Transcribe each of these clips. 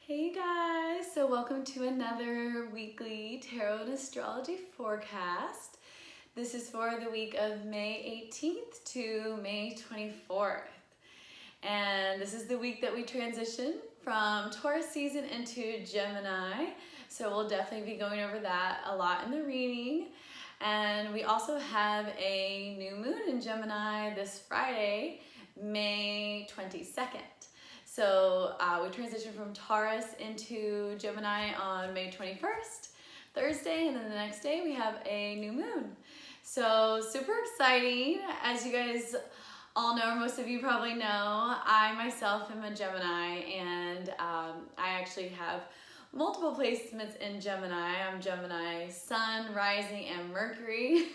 Hey guys, so welcome to another weekly tarot and astrology forecast. This is for the week of May 18th to May 24th. And this is the week that we transition from Taurus season into Gemini. So we'll definitely be going over that a lot in the reading. And we also have a new moon in Gemini this Friday, May 22nd. So we transition from Taurus into Gemini on May 21st, Thursday, and then the next day we have a new moon. So super exciting. As you guys all know, or most of you probably know, I myself am a Gemini, and I actually have multiple placements in Gemini. I'm Gemini Sun, Rising, and Mercury.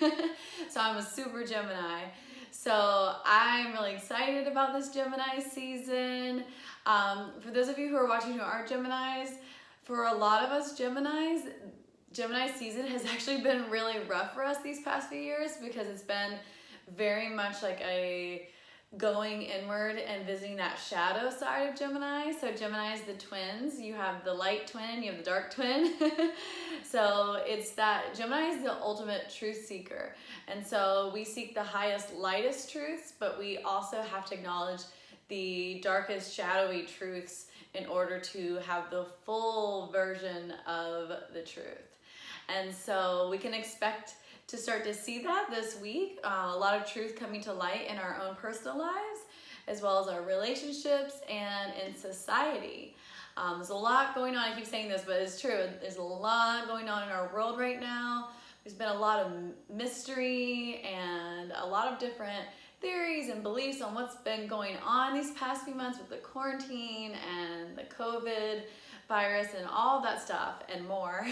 So I'm a super Gemini. So I'm really excited about this Gemini season. For those of you who are watching who aren't Geminis, for a lot of us Geminis, Gemini season has actually been really rough for us these past few years because it's been very much like a going inward and visiting that shadow side of Gemini. So Gemini is the twins. You have the light twin, you have the dark twin. So it's that Gemini is the ultimate truth seeker. And so we seek the highest, lightest truths, but we also have to acknowledge the darkest, shadowy truths in order to have the full version of the truth. And so we can expect to start to see that this week. A lot of truth coming to light in our own personal lives, as well as our relationships and in society. There's a lot going on. I keep saying this, but it's true. There's a lot going on in our world right now. There's been a lot of mystery and a lot of different theories and beliefs on what's been going on these past few months with the quarantine and the COVID virus and all that stuff and more.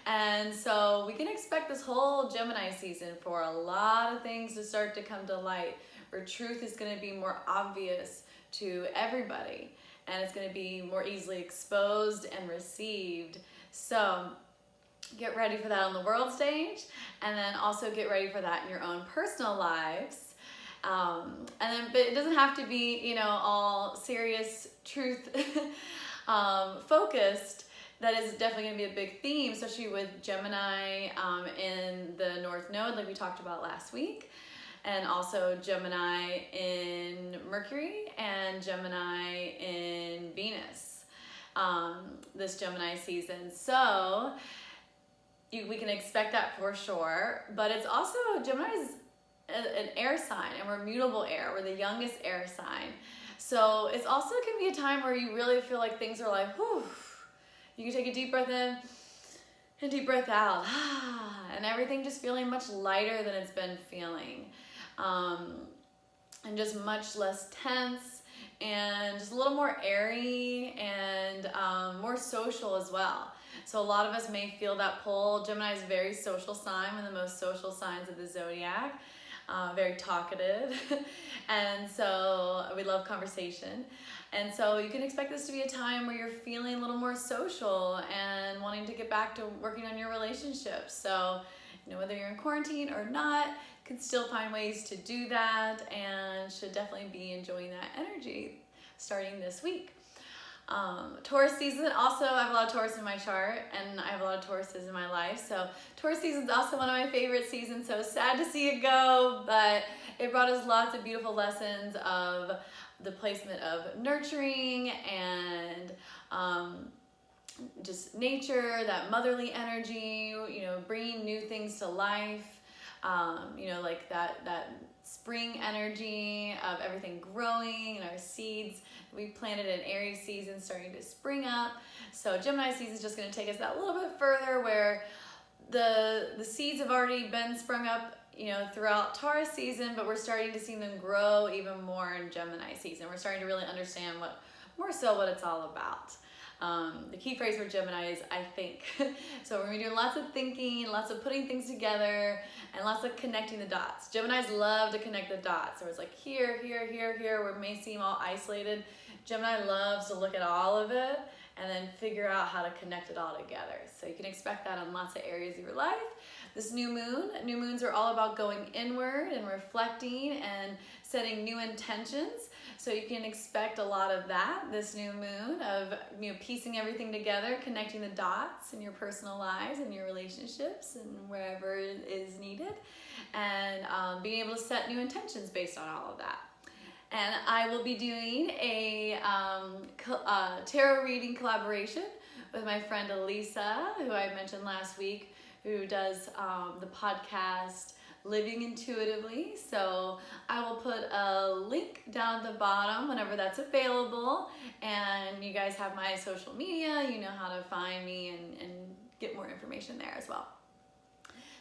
And so we can expect this whole Gemini season for a lot of things to start to come to light, where truth is going to be more obvious to everybody, and it's going to be more easily exposed and received. So get ready for that on the world stage, and then also get ready for that in your own personal lives. But it doesn't have to be, all serious truth focused. That is definitely going to be a big theme, especially with Gemini in the North Node, like we talked about last week, and also Gemini in Mercury and Gemini in Venus this Gemini season. So we can expect that for sure, but it's also, Gemini is an air sign, and we're mutable air. We're the youngest air sign. So it's also can be a time where you really feel like things are like, whew. You can take a deep breath in and deep breath out. And everything just feeling much lighter than it's been feeling. And just much less tense and just a little more airy and more social as well. So a lot of us may feel that pull. Gemini is a very social sign, one of the most social signs of the zodiac. Very talkative. And so we love conversation. And so you can expect this to be a time where you're feeling a little more social and wanting to get back to working on your relationships. So, whether you're in quarantine or not, you can still find ways to do that and should definitely be enjoying that energy starting this week. Taurus season, also I have a lot of Taurus in my chart, and I have a lot of Tauruses in my life. So Taurus season is also one of my favorite seasons. So sad to see it go, but it brought us lots of beautiful lessons of the placement of nurturing and just nature, that motherly energy, bringing new things to life, like that spring energy of everything growing and our seeds we planted in Aries season starting to spring up. So Gemini season is just going to take us that little bit further, where the seeds have already been sprung up throughout Taurus season, but we're starting to see them grow even more in Gemini season. We're starting to really understand what it's all about. The key phrase for Gemini is I think. So we're gonna be doing lots of thinking, lots of putting things together, and lots of connecting the dots. Geminis love to connect the dots. So it's like here, here, here, here, where it may seem all isolated. Gemini loves to look at all of it and then figure out how to connect it all together. So you can expect that in lots of areas of your life. This new moons are all about going inward and reflecting and setting new intentions. So you can expect a lot of that this new moon, of piecing everything together, connecting the dots in your personal lives and your relationships and wherever it is needed, and being able to set new intentions based on all of that. And I will be doing a tarot reading collaboration with my friend Alisa, who I mentioned last week, who does the podcast Living Intuitively. So I will put a link down at the bottom whenever that's available, and you guys have my social media, you know how to find me and get more information there as well.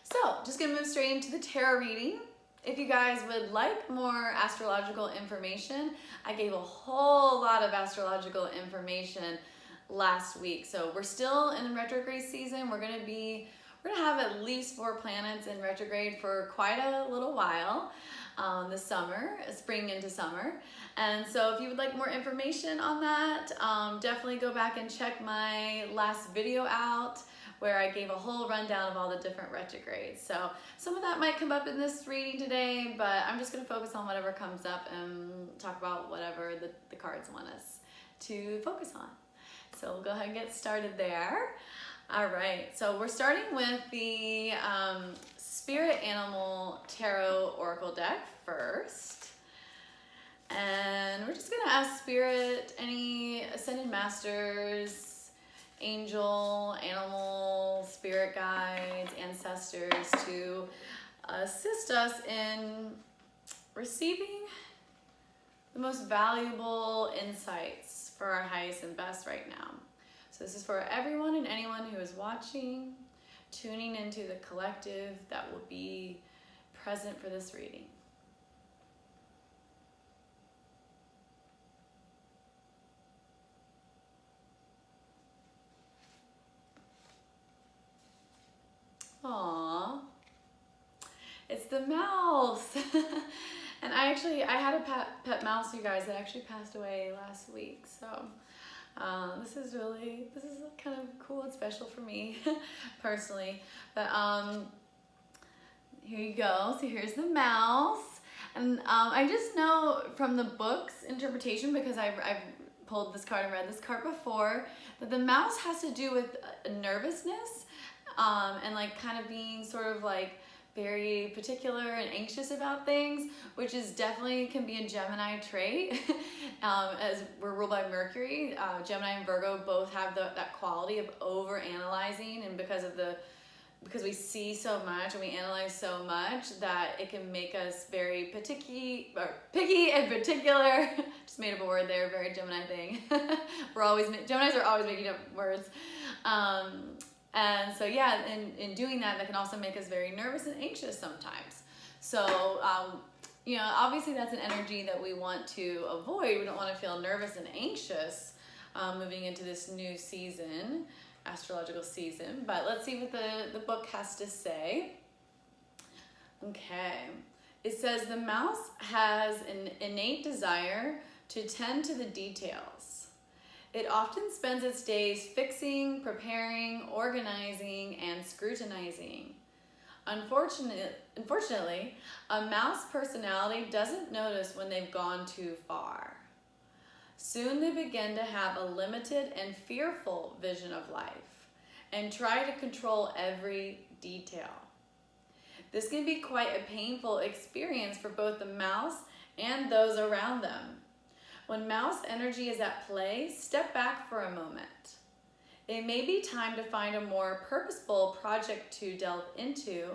So just gonna move straight into the tarot reading. If you guys would like more astrological information, I gave a whole lot of astrological information last week. So we're still in retrograde season. We're gonna have at least 4 planets in retrograde for quite a little while this summer, spring into summer. And so if you would like more information on that, definitely go back and check my last video out, where I gave a whole rundown of all the different retrogrades. So some of that might come up in this reading today, but I'm just gonna focus on whatever comes up and talk about whatever the cards want us to focus on. So we'll go ahead and get started there. All right, so we're starting with the Spirit Animal Tarot Oracle deck first. And we're just gonna ask Spirit, any Ascended Masters, angel, animal, spirit guides, ancestors, to assist us in receiving the most valuable insights for our highest and best right now. So this is for everyone and anyone who is watching, tuning into the collective that will be present for this reading. Aww, it's the mouse. And I had a pet mouse, you guys, that actually passed away last week. So this is kind of cool and special for me personally. But here you go. So here's the mouse. And I just know from the book's interpretation, because I've pulled this card and read this card before, that the mouse has to do with nervousness. And like kind of being sort of like very particular and anxious about things, which is definitely can be a Gemini trait. As we're ruled by Mercury, Gemini and Virgo both have that quality of over analyzing, and because we see so much and we analyze so much, that it can make us very picky and particular. Just made up a word there, very Gemini thing. Geminis are always making up words. And so yeah, in doing that can also make us very nervous and anxious sometimes. So, obviously that's an energy that we want to avoid. We don't want to feel nervous and anxious moving into this new season, astrological season. But let's see what the book has to say. Okay. It says the mouse has an innate desire to tend to the details. It often spends its days fixing, preparing, organizing, and scrutinizing. Unfortunately, a mouse personality doesn't notice when they've gone too far. Soon they begin to have a limited and fearful vision of life and try to control every detail. This can be quite a painful experience for both the mouse and those around them. When mouse energy is at play, step back for a moment. It may be time to find a more purposeful project to delve into,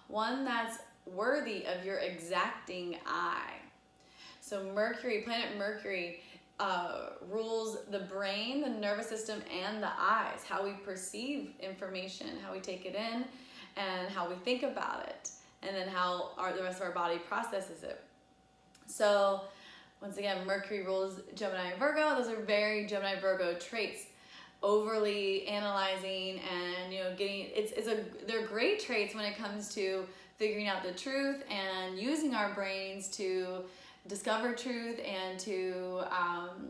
one that's worthy of your exacting eye. So Mercury, planet Mercury, rules the brain, the nervous system, and the eyes, how we perceive information, how we take it in, and how we think about it, and then how the rest of our body processes it. So once again, Mercury rules Gemini and Virgo. Those are very Gemini Virgo traits. Overly analyzing and they're great traits when it comes to figuring out the truth and using our brains to discover truth and to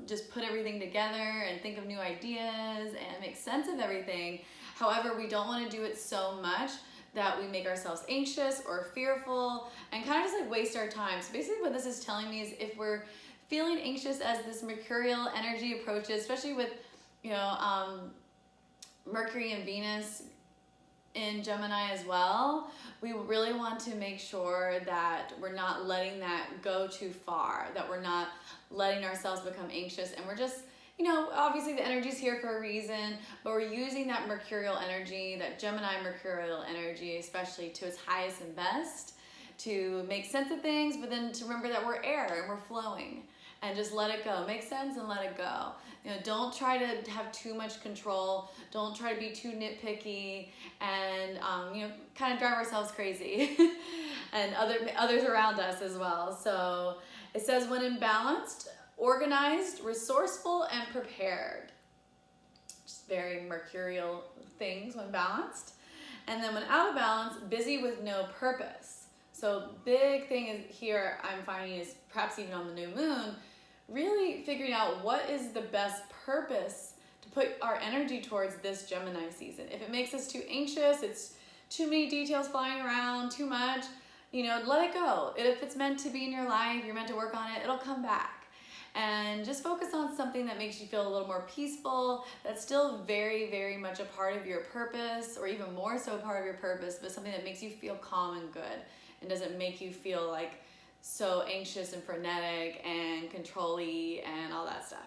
just put everything together and think of new ideas and make sense of everything. However, we don't want to do it so much that we make ourselves anxious or fearful and kind of just like waste our time. So basically what this is telling me is if we're feeling anxious as this mercurial energy approaches, especially with, you know, Mercury and Venus in Gemini as well. We really want to make sure that we're not letting that go too far, that we're not letting ourselves become anxious, and we're just, you know, obviously the energy's here for a reason, but we're using that mercurial energy, that Gemini mercurial energy, especially to its highest and best, to make sense of things, but then to remember that we're air and we're flowing, and just let it go. Make sense and let it go. You know, don't try to have too much control. Don't try to be too nitpicky and, you know, kind of drive ourselves crazy and others around us as well. So it says, when imbalanced, organized, resourceful, and prepared. Just very mercurial things when balanced. And then when out of balance, busy with no purpose. So big thing is here I'm finding is perhaps even on the new moon, really figuring out what is the best purpose to put our energy towards this Gemini season. If it makes us too anxious, it's too many details flying around, too much, you know, let it go. If it's meant to be in your life, you're meant to work on it, it'll come back. And just focus on something that makes you feel a little more peaceful, that's still very, very much a part of your purpose, or even more so a part of your purpose, but something that makes you feel calm and good and doesn't make you feel like so anxious and frenetic and control-y and all that stuff.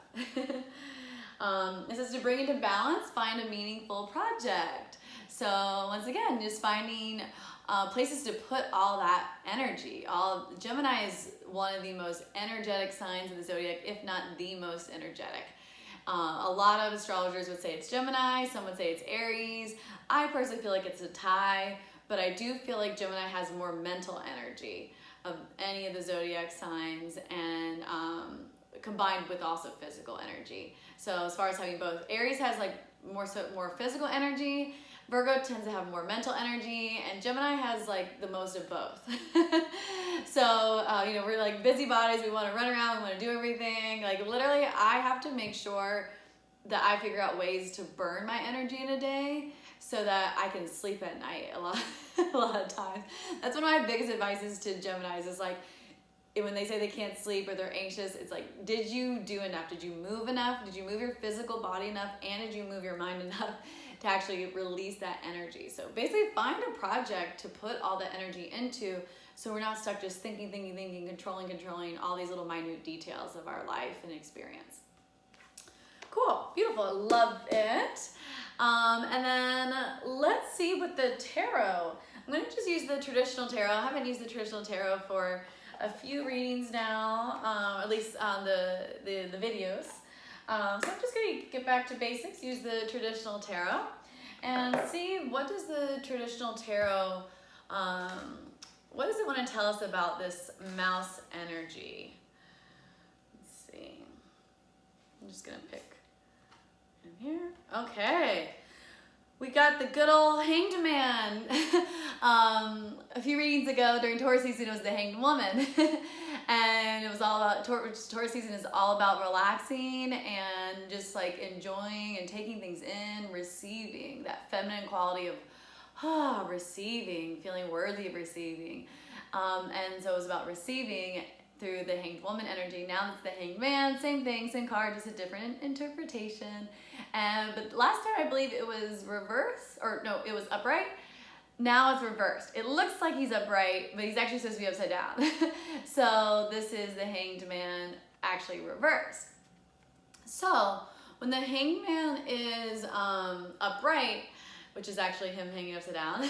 It says to bring into balance, find a meaningful project. So once again, just finding places to put all that energy. Gemini is one of the most energetic signs of the zodiac, if not the most energetic. A lot of astrologers would say it's Gemini, some would say it's Aries. I personally feel like it's a tie, but I do feel like Gemini has more mental energy of any of the zodiac signs, and combined with also physical energy. So as far as having both, Aries has like more physical energy, Virgo tends to have more mental energy, and Gemini has like the most of both. So, you know, we're like busybodies, we want to run around, we want to do everything. Like literally, I have to make sure that I figure out ways to burn my energy in a day so that I can sleep at night a lot of times. That's one of my biggest advices to Geminis is like, when they say they can't sleep or they're anxious, it's like, did you do enough? Did you move enough? Did you move your physical body enough? And did you move your mind enough to actually release that energy? So basically find a project to put all the energy into, so we're not stuck just thinking, controlling all these little minute details of our life and experience. Cool, beautiful, I love it. And then let's see with the tarot. I'm gonna just use the traditional tarot. I haven't used the traditional tarot for a few readings now, at least on the videos. So I'm just gonna get back to basics, use the traditional tarot, and see what does the traditional tarot, what does it want to tell us about this mouse energy? Let's see. I'm just gonna pick in here. Okay. We got the good old Hanged Man. A few readings ago during Taurus season, it was the Hanged Woman. And it was all about, Taurus season is all about relaxing and just like enjoying and taking things in, receiving, that feminine quality of receiving, feeling worthy of receiving. And so it was about receiving through the Hanged Woman energy. Now it's the Hanged Man, same thing, same card, just a different interpretation. But last time I believe it was reverse, or no, it was upright. Now it's reversed. It looks like he's upright, but he's actually supposed to be upside down. So this is the Hanged Man actually reversed. So when the Hanged Man is upright, which is actually him hanging upside down,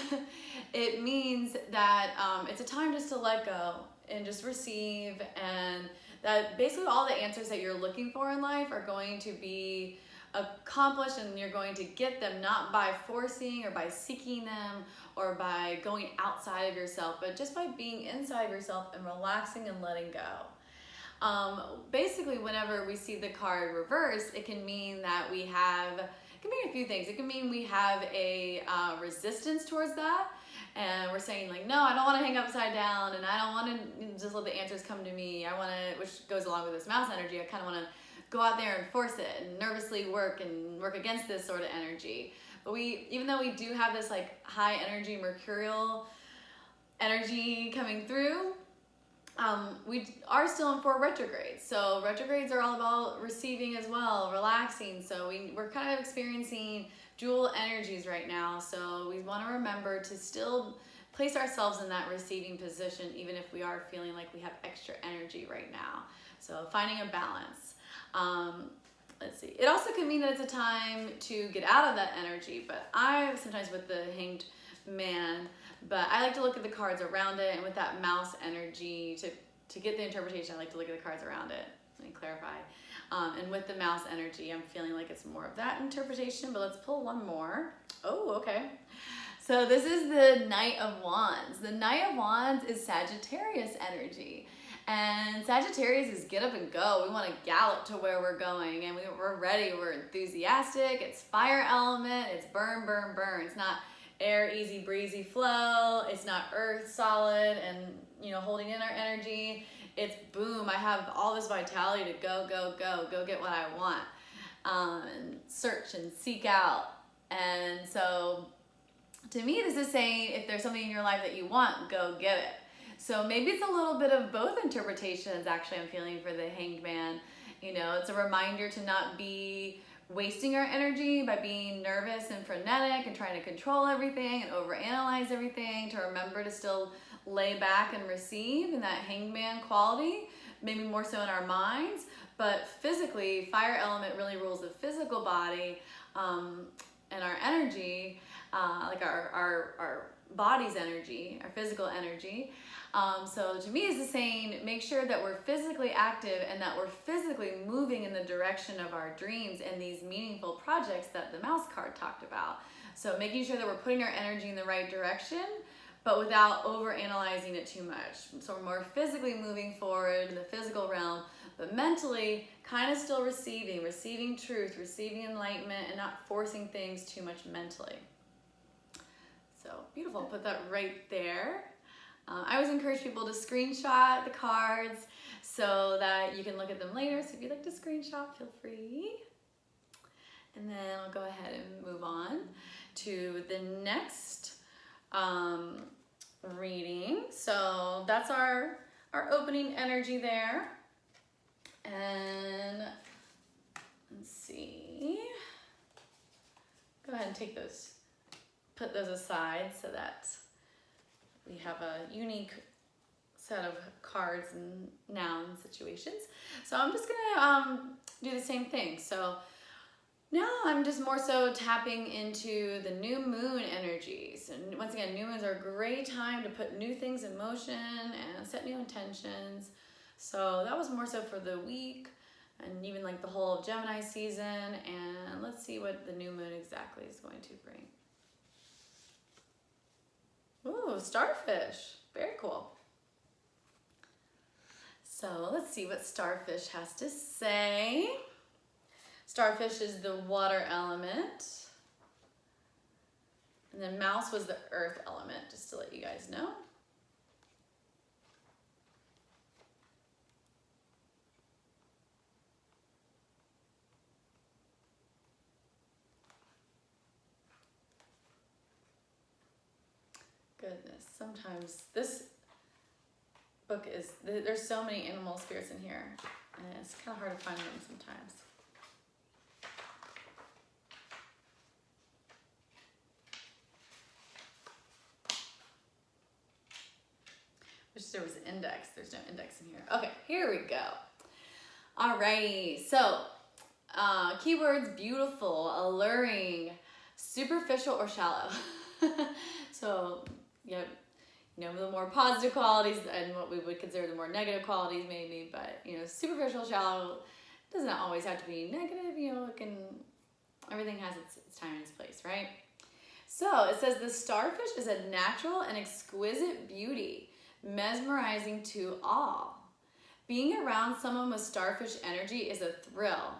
it means that it's a time just to let go and just receive, and that basically all the answers that you're looking for in life are going to be accomplished, and you're going to get them not by forcing or by seeking them or by going outside of yourself, but just by being inside yourself and relaxing and letting go. Basically, whenever we see the card reverse, it can mean that we have, it can mean a few things. It can mean we have a resistance towards that, and we're saying like, no, I don't want to hang upside down, and I don't want to just let the answers come to me. I want to, which goes along with this mouse energy, I kind of want to go out there and force it and nervously work against this sort of energy. But even though we do have this like high energy mercurial energy coming through, we are still in 4 retrogrades. So retrogrades are all about receiving as well, relaxing. So we're kind of experiencing dual energies right now. So we want to remember to still place ourselves in that receiving position, even if we are feeling like we have extra energy right now. So finding a balance. Let's see. It also can mean that it's a time to get out of that energy, but I sometimes with the Hanged Man, but I like to look at the cards around it, and with that mouse energy, to get the interpretation, I like to look at the cards around it. Let me clarify. And with the mouse energy, I'm feeling like it's more of that interpretation, but let's pull one more. Oh, okay. So this is the Knight of Wands. The Knight of Wands is Sagittarius energy. And Sagittarius is get up and go. We want to gallop to where we're going, and we're ready. We're enthusiastic. It's fire element. It's burn, burn, burn. It's not air, easy breezy flow. It's not earth, solid and, you know, holding in our energy. It's boom, I have all this vitality to go, go, go, go get what I want. And search and seek out. And so to me, this is saying if there's something in your life that you want, go get it. So maybe it's a little bit of both interpretations, actually, I'm feeling for the Hanged Man. You know, it's a reminder to not be wasting our energy by being nervous and frenetic and trying to control everything and overanalyze everything, to remember to still lay back and receive in that Hanged Man quality, maybe more so in our minds. But physically, fire element really rules the physical body and our energy, like our body's energy, our physical energy. So to me, it's the saying, make sure that we're physically active and that we're physically moving in the direction of our dreams and these meaningful projects that the mouse card talked about. So making sure that we're putting our energy in the right direction, but without over-analyzing it too much. So we're more physically moving forward in the physical realm, but mentally kind of still receiving truth, receiving enlightenment, and not forcing things too much mentally. So beautiful, put that right there. I always encourage people to screenshot the cards so that you can look at them later. So if you'd like to screenshot, feel free. And then I'll go ahead and move on to the next reading. So that's our opening energy there. And let's see. Go ahead and take those, put those aside so that we have a unique set of cards and noun situations. So I'm just gonna do the same thing. So now I'm just more so tapping into the new moon energies. And once again, new moons are a great time to put new things in motion and set new intentions. So that was more so for the week and even like the whole of Gemini season. And let's see what the new moon exactly is going to bring. Ooh, starfish. Very cool. So let's see what starfish has to say. Starfish is the water element. And then mouse was the earth element, just to let you guys know. Goodness, sometimes this book is, there's so many animal spirits in here, and it's kind of hard to find them sometimes. Wish there was an index. There's no index in here. Okay, here we go. Alrighty, so keywords: beautiful, alluring, superficial, or shallow. So, yep, you know, the more positive qualities and what we would consider the more negative qualities maybe, but, you know, superficial, shallow doesn't always have to be negative, you know, it can, everything has its time and its place, right? So it says the starfish is a natural and exquisite beauty, mesmerizing to all. Being around someone with starfish energy is a thrill,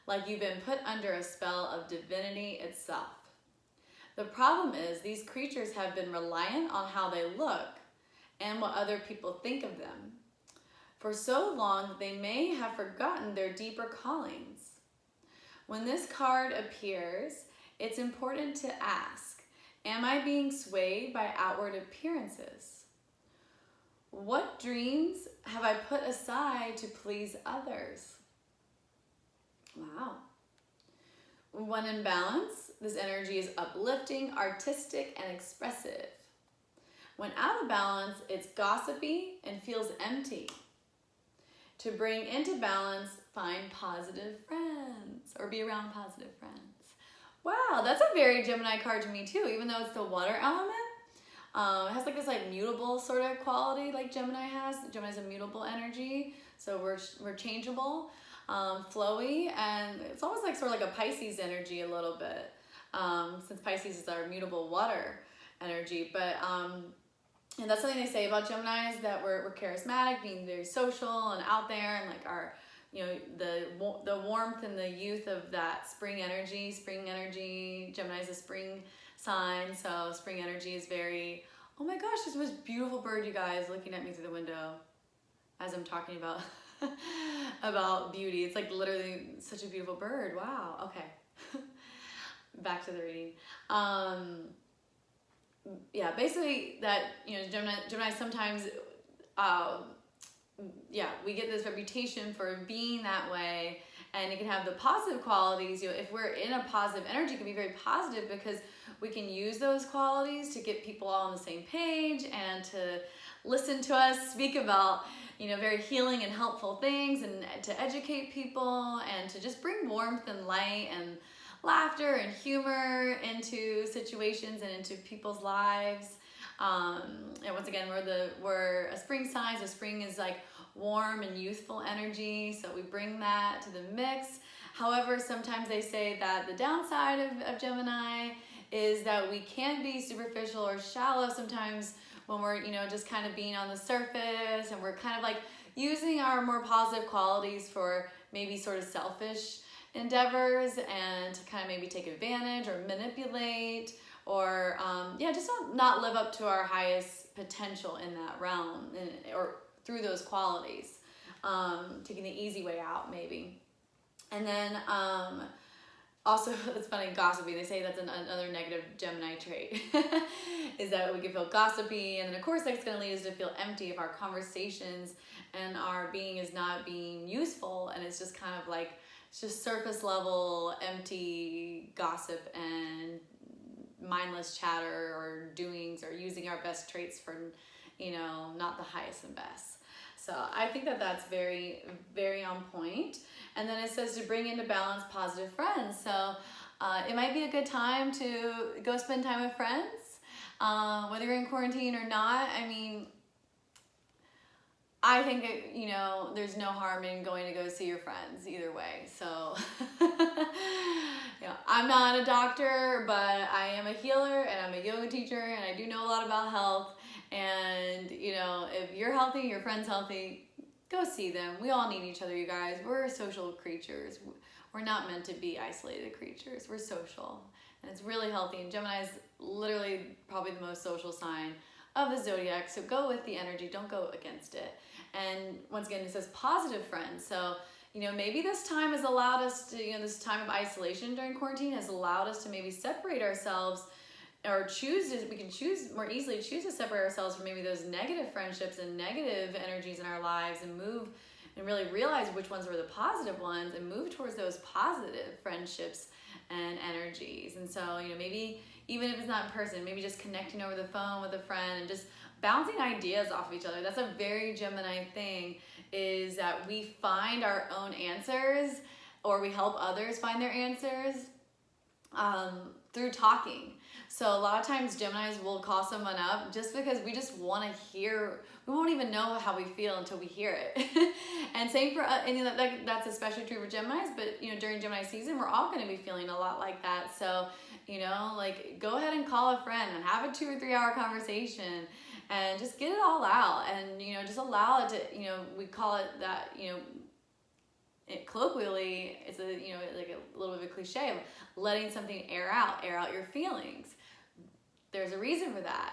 like you've been put under a spell of divinity itself. The problem is these creatures have been reliant on how they look and what other people think of them for so long that they may have forgotten their deeper callings. When this card appears, it's important to ask, am I being swayed by outward appearances? What dreams have I put aside to please others? Wow. When in balance, this energy is uplifting, artistic, and expressive. When out of balance, it's gossipy and feels empty. To bring into balance, find positive friends or be around positive friends. Wow, that's a very Gemini card to me too, even though it's the water element. It has like this like mutable sort of quality like Gemini has. Gemini's a mutable energy, so we're changeable, flowy, and it's almost like sort of like a Pisces energy a little bit, since Pisces is our mutable water energy. But and that's something they say about Geminis, that we're charismatic, being very social and out there, and like our, you know, the warmth and the youth of that spring energy. Gemini is a spring sign, so spring energy is very, oh my gosh, this was beautiful bird, you guys, looking at me through the window as I'm talking about about beauty. It's like literally such a beautiful bird. Wow. Okay. Back to the reading. Yeah, basically that, you know, Gemini sometimes, yeah, we get this reputation for being that way, and it can have the positive qualities. You know, if we're in a positive energy, it can be very positive because we can use those qualities to get people all on the same page and to listen to us speak about, you know, very healing and helpful things, and to educate people, and to just bring warmth and light and laughter and humor into situations and into people's lives. And once again, we're a spring sign, so spring is like warm and youthful energy, so we bring that to the mix. However, sometimes they say that the downside of Gemini is that we can be superficial or shallow sometimes when we're, you know, just kind of being on the surface, and we're kind of like using our more positive qualities for maybe sort of selfish endeavors, and to kind of maybe take advantage or manipulate, or yeah, just not live up to our highest potential in that realm, or through those qualities, taking the easy way out maybe. And then also, it's funny, gossipy, they say that's another negative Gemini trait, is that we can feel gossipy, and then of course that's going to lead us to feel empty if our conversations and our being is not being useful, and it's just kind of like, it's just surface level, empty gossip and mindless chatter, or doings, or using our best traits for, you know, not the highest and best. So I think that that's very, very on point. And then it says to bring into balance positive friends. So it might be a good time to go spend time with friends, whether you're in quarantine or not. I mean, I think, you know, there's no harm in going to go see your friends either way. So, you know, I'm not a doctor, but I am a healer, and I'm a yoga teacher, and I do know a lot about health. And, you know, if you're healthy, your friend's healthy, go see them. We all need each other, you guys. We're social creatures. We're not meant to be isolated creatures. We're social, and it's really healthy. And Gemini is literally probably the most social sign of the zodiac, so go with the energy, don't go against it. And once again, it says positive friends. So, you know, maybe this time has allowed us to, you know, this time of isolation during quarantine has allowed us to maybe separate ourselves, or we can more easily choose to separate ourselves from maybe those negative friendships and negative energies in our lives, and move and really realize which ones were the positive ones, and move towards those positive friendships and energies. And so, you know, maybe even if it's not in person, maybe just connecting over the phone with a friend and just bouncing ideas off of each other. That's a very Gemini thing, is that we find our own answers, or we help others find their answers through talking. So a lot of times Geminis will call someone up just because we just want to hear. We won't even know how we feel until we hear it. And same for, and that's especially true for Geminis, but you know, during Gemini season, we're all going to be feeling a lot like that. So, you know, like, go ahead and call a friend and have a 2 or 3 hour conversation, and just get it all out, and, you know, just allow it to, you know, we call it that, you know, colloquially, it's a, you know, like a little bit of a cliche of letting something air out your feelings. There's a reason for that.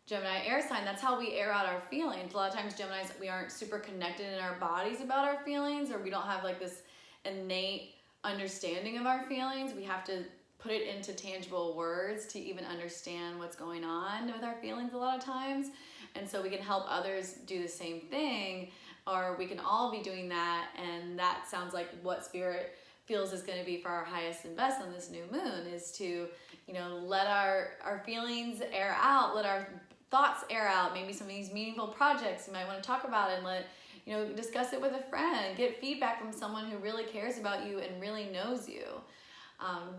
Gemini air sign, that's how we air out our feelings. A lot of times Geminis, we aren't super connected in our bodies about our feelings, or we don't have like this innate understanding of our feelings. We have to put it into tangible words to even understand what's going on with our feelings a lot of times. And so we can help others do the same thing, or we can all be doing that. And that sounds like what Spirit feels is going to be for our highest and best on this new moon, is to, you know, let our feelings air out, let our thoughts air out, maybe some of these meaningful projects you might want to talk about, and you know, discuss it with a friend, get feedback from someone who really cares about you and really knows you.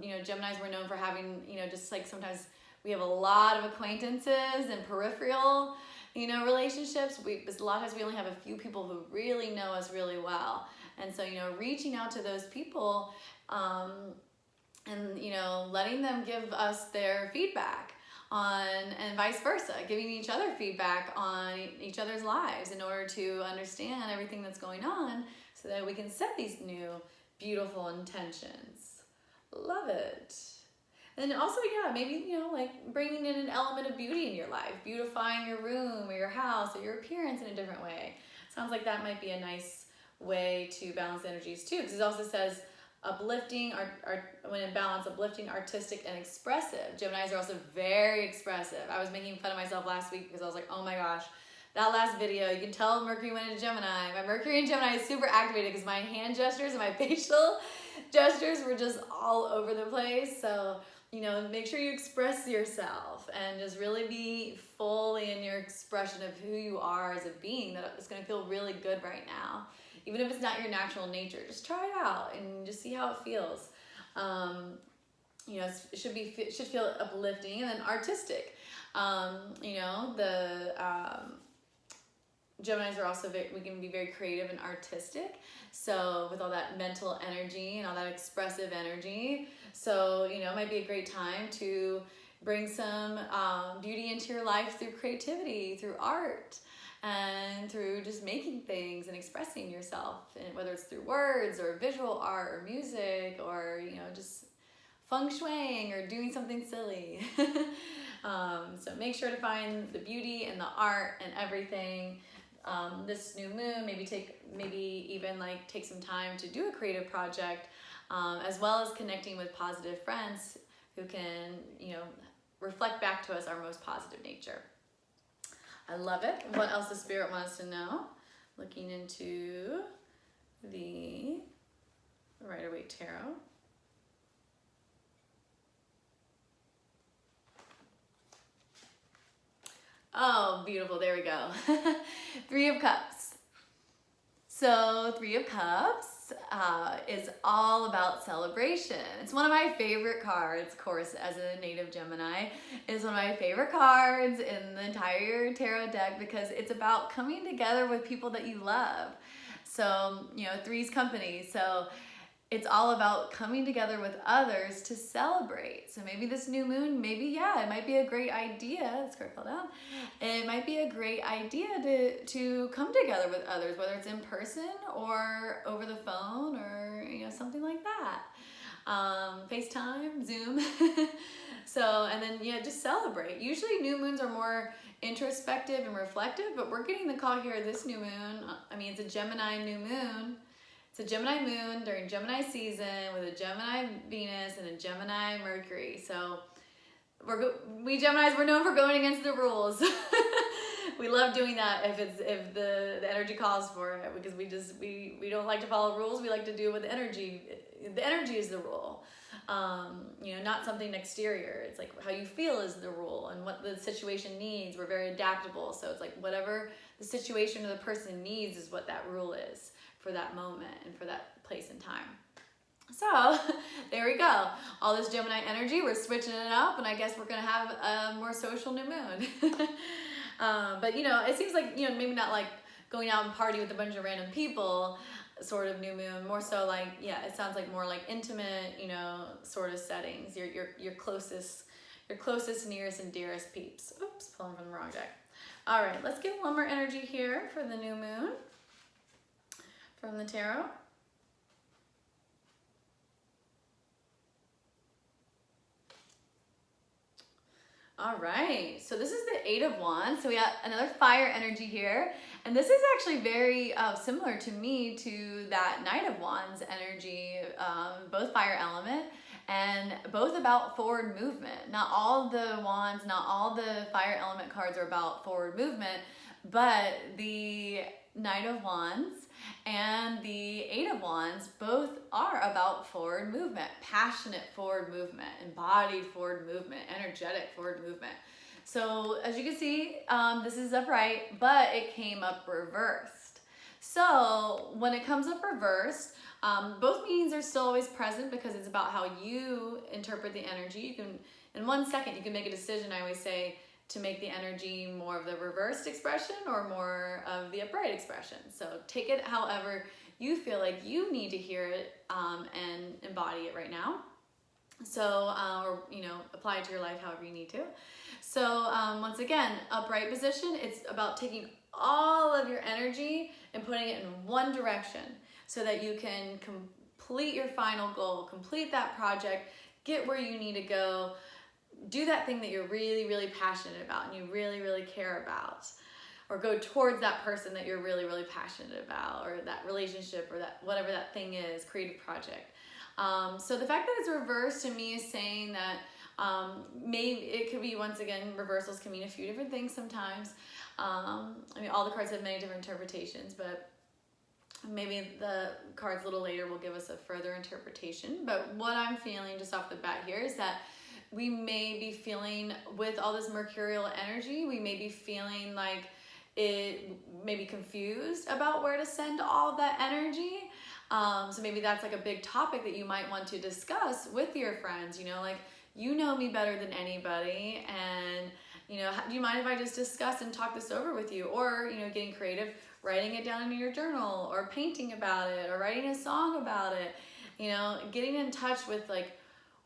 You know, Geminis, we're known for having, you know, just like sometimes we have a lot of acquaintances and peripheral, you know, relationships. A lot of times we only have a few people who really know us really well. And so, you know, reaching out to those people and, you know, letting them give us their feedback on, and vice versa, giving each other feedback on each other's lives in order to understand everything that's going on, so that we can set these new beautiful intentions. Love it. And also, yeah, maybe, you know, like bringing in an element of beauty in your life, beautifying your room or your house or your appearance in a different way. Sounds like that might be a nice way to balance energies too, because it also says uplifting, when in balance, uplifting, artistic, and expressive. Geminis are also very expressive. I was making fun of myself last week because I was like, oh my gosh, that last video, you can tell Mercury went into Gemini. My Mercury in Gemini is super activated because my hand gestures and my facial gestures were just all over the place. So, you know, make sure you express yourself and just really be fully in your expression of who you are as a being. That it's going to feel really good right now. Even if it's not your natural nature, just try it out and just see how it feels. You know, it should feel uplifting. And then artistic. You know, the Geminis are also we can be very creative and artistic. So with all that mental energy and all that expressive energy. So, you know, it might be a great time to bring some beauty into your life through creativity, through art, and through just making things and expressing yourself, and whether it's through words or visual art or music, or, you know, just feng shuiing or doing something silly. So make sure to find the beauty and the art and everything. This new moon, maybe even like take some time to do a creative project, as well as connecting with positive friends who can, you know, reflect back to us our most positive nature. I love it. What else does Spirit want us to know? Looking into the Rider-Waite Tarot. Oh, beautiful. There we go. Three of Cups. So Three of Cups is all about celebration. It's one of my favorite cards, of course, as a native Gemini. It's one of my favorite cards in the entire tarot deck because it's about coming together with people that you love. So, you know, three's company. So it's all about coming together with others to celebrate. So maybe this new moon, it might be a great idea. This card fell down. It might be a great idea to come together with others, whether it's in person or over the phone or, you know, something like that. FaceTime, Zoom. So, and then, yeah, just celebrate. Usually new moons are more introspective and reflective, but we're getting the call here this new moon. I mean, it's a Gemini new moon. It's a Gemini moon during Gemini season with a Gemini Venus and a Gemini Mercury. So we Geminis, we're known for going against the rules. We love doing that if the energy calls for it, because we don't like to follow rules. We like to do it with energy. The energy is the rule. You know, not something exterior. It's like how you feel is the rule, and what the situation needs. We're very adaptable. So it's like whatever the situation or the person needs is what that rule is for that moment and for that place and time. So there we go. All this Gemini energy, we're switching it up, and I guess we're gonna have a more social new moon. But, you know, it seems like, you know, maybe not like going out and party with a bunch of random people sort of new moon, more so like, yeah, it sounds like more like intimate, you know, sort of settings, your closest, nearest and dearest peeps. Oops, pulling from the wrong deck. All right, let's get one more energy here for the new moon from the tarot. All right, so this is the Eight of Wands. So we got another fire energy here. And this is actually very similar to that Knight of Wands energy, both fire element. And both about forward movement. Not all the wands, not all the fire element cards are about forward movement, but the Knight of Wands and the Eight of Wands both are about forward movement, passionate forward movement, embodied forward movement, energetic forward movement. So as you can see, this is upright, but it came up reversed. So when it comes up reversed, both meanings are still always present because it's about how you interpret the energy. You can, in 1 second, you can make a decision, I always say, to make the energy more of the reversed expression or more of the upright expression. So take it however you feel like you need to hear it and embody it right now. So, or, you know, apply it to your life however you need to. So once again, upright position, it's about taking all of your energy and putting it in one direction so that you can complete your final goal, complete that project, get where you need to go, do that thing that you're really, really passionate about and you really, really care about, or go towards that person that you're really, really passionate about, or that relationship, or that whatever that thing is, creative project. So the fact that it's reversed to me is saying that maybe it could be, once again, reversals can mean a few different things sometimes. I mean, all the cards have many different interpretations, but maybe the cards a little later will give us a further interpretation. But what I'm feeling just off the bat here is that we may be feeling, with all this mercurial energy, we may be feeling like it may be confused about where to send all of that energy. So maybe that's like a big topic that you might want to discuss with your friends, you know, like, you know me better than anybody, and, you know, do you mind if I just discuss and talk this over with you? Or, you know, getting creative, writing it down in your journal, or painting about it, or writing a song about it, you know, getting in touch with, like,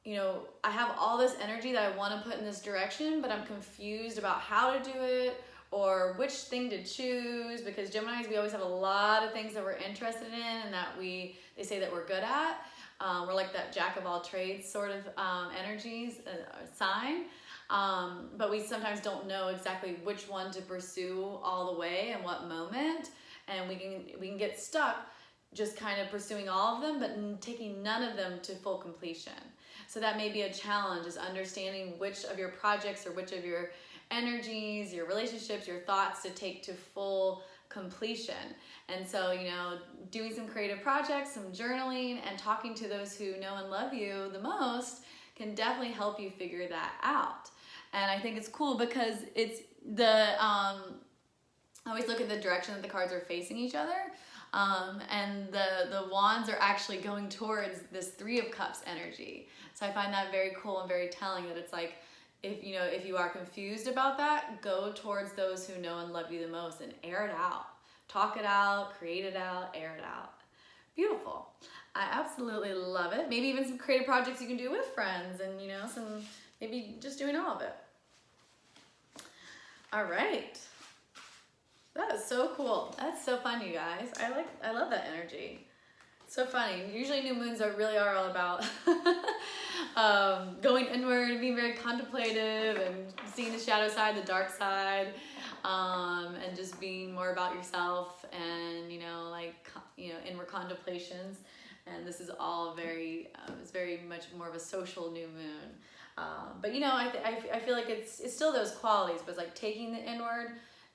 you know, I have all this energy that I want to put in this direction, but I'm confused about how to do it or which thing to choose, because Geminis, we always have a lot of things that we're interested in and that they say that we're good at. We're like that jack of all trades sort of energies, sign. But we sometimes don't know exactly which one to pursue all the way and what moment. And we can get stuck just kind of pursuing all of them, but taking none of them to full completion. So that may be a challenge, is understanding which of your projects or which of your energies, your relationships, your thoughts to take to full completion. And so, you know, doing some creative projects, some journaling, and talking to those who know and love you the most can definitely help you figure that out. And I think it's cool because it's I always look at the direction that the cards are facing each other. And the wands are actually going towards this Three of Cups energy. So I find that very cool and very telling, that it's like, if you are confused about that, go towards those who know and love you the most and air it out. Talk it out, create it out, air it out. Beautiful. I absolutely love it. Maybe even some creative projects you can do with friends, and, you know, maybe just doing all of it. All right. That is so cool. That's so fun, you guys. I love that energy. It's so funny. Usually new moons really are all about going inward and being very contemplative and seeing the shadow side, the dark side, and just being more about yourself and, you know, like, you know, inward contemplations. And this is all very, it's very much more of a social new moon. But, you know, I feel like it's still those qualities, but it's like taking the inward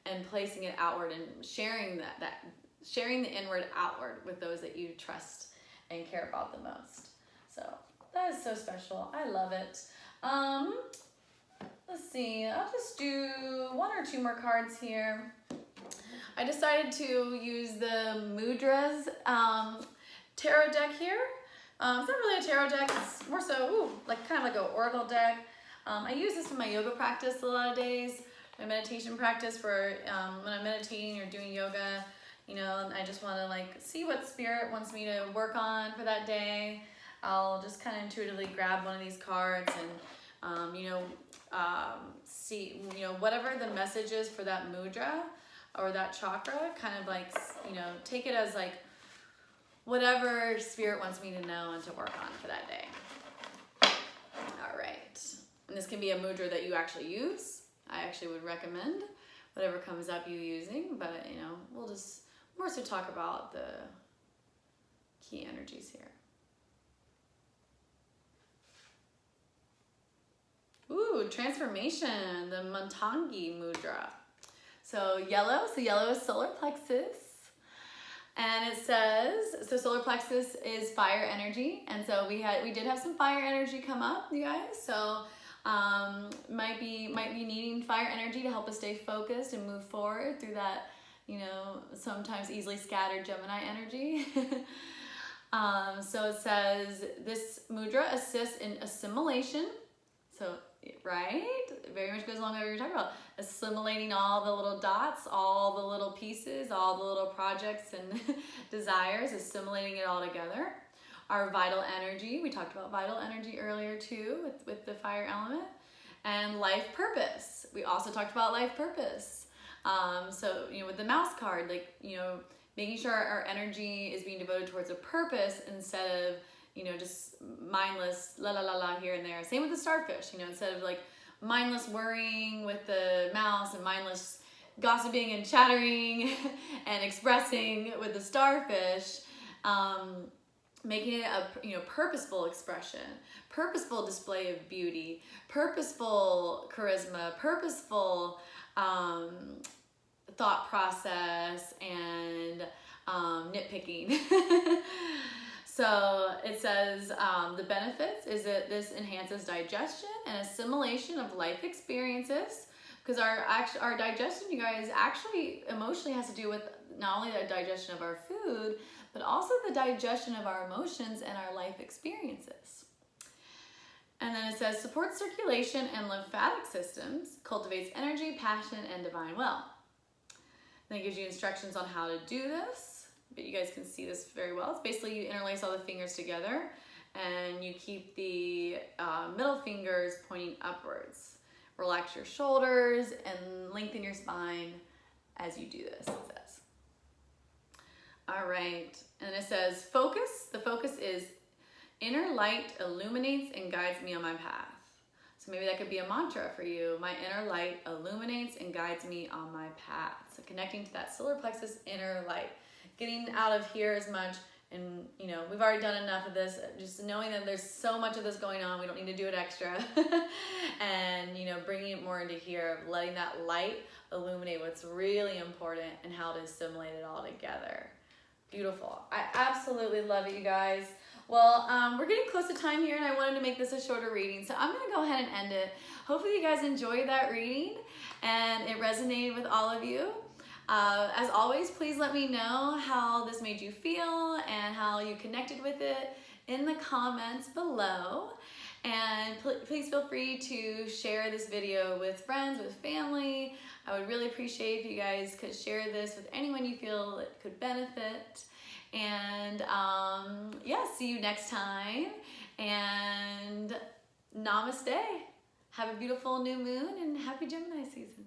and placing it outward and sharing sharing the inward outward with those that you trust and care about the most. So that is so special. I love it. Let's see, I'll just do 1 or 2 more cards here. I decided to use the Mudras tarot deck here. It's not really a tarot deck, it's more so like kind of like an oracle deck. I use this in my yoga practice a lot of days, my meditation practice, for when I'm meditating or doing yoga, you know, and I just want to like see what spirit wants me to work on for that day. I'll just kind of intuitively grab one of these cards and, you know, see, you know, whatever the message is for that mudra or that chakra, kind of like, you know, take it as like whatever spirit wants me to know and to work on for that day. All right. And this can be a mudra that you actually use. I actually would recommend whatever comes up you using, but, you know, we'll just more so talk about the key energies here. Ooh, transformation, the Montangi Mudra. So yellow is solar plexus. And it says, so solar plexus is fire energy. And so we did have some fire energy come up, you guys. So might be needing fire energy to help us stay focused and move forward through that, you know, sometimes easily scattered Gemini energy. So it says this mudra assists in assimilation. So, right? Very much goes along with what you're talking about. Assimilating all the little dots, all the little pieces, all the little projects and desires, assimilating it all together. Our vital energy, we talked about vital energy earlier too with the fire element. And life purpose. We also talked about life purpose. So, you know, with the mouse card, like, you know, making sure our energy is being devoted towards a purpose instead of, you know, just mindless la la la la here and there. Same with the starfish, you know, instead of like mindless worrying with the mouse and mindless gossiping and chattering and expressing with the starfish, making it a, you know, purposeful expression, purposeful display of beauty, purposeful charisma, purposeful thought process and nitpicking. So it says the benefits is that this enhances digestion and assimilation of life experiences, because our digestion, you guys, actually emotionally has to do with not only the digestion of our food, but also the digestion of our emotions and our life experiences. And then it says supports circulation and lymphatic systems, cultivates energy, passion, and divine will. Then it gives you instructions on how to do this. But you guys can see this very well. It's basically you interlace all the fingers together and you keep the middle fingers pointing upwards. Relax your shoulders and lengthen your spine as you do this, it says. All right, and it says focus. The focus is inner light illuminates and guides me on my path. So maybe that could be a mantra for you. My inner light illuminates and guides me on my path. So connecting to that solar plexus inner light. Getting out of here as much, and you know, we've already done enough of this, just knowing that there's so much of this going on, we don't need to do it extra. And you know, bringing it more into here, letting that light illuminate what's really important and how to assimilate it all together. Beautiful. I absolutely love it, you guys. Well, we're getting close to time here and I wanted to make this a shorter reading, so I'm gonna go ahead and end it. Hopefully you guys enjoyed that reading and it resonated with all of you. As always, please let me know how this made you feel and how you connected with it in the comments below. And please feel free to share this video with friends, with family. I would really appreciate if you guys could share this with anyone you feel it could benefit. And yeah, see you next time. And namaste. Have a beautiful new moon and happy Gemini season.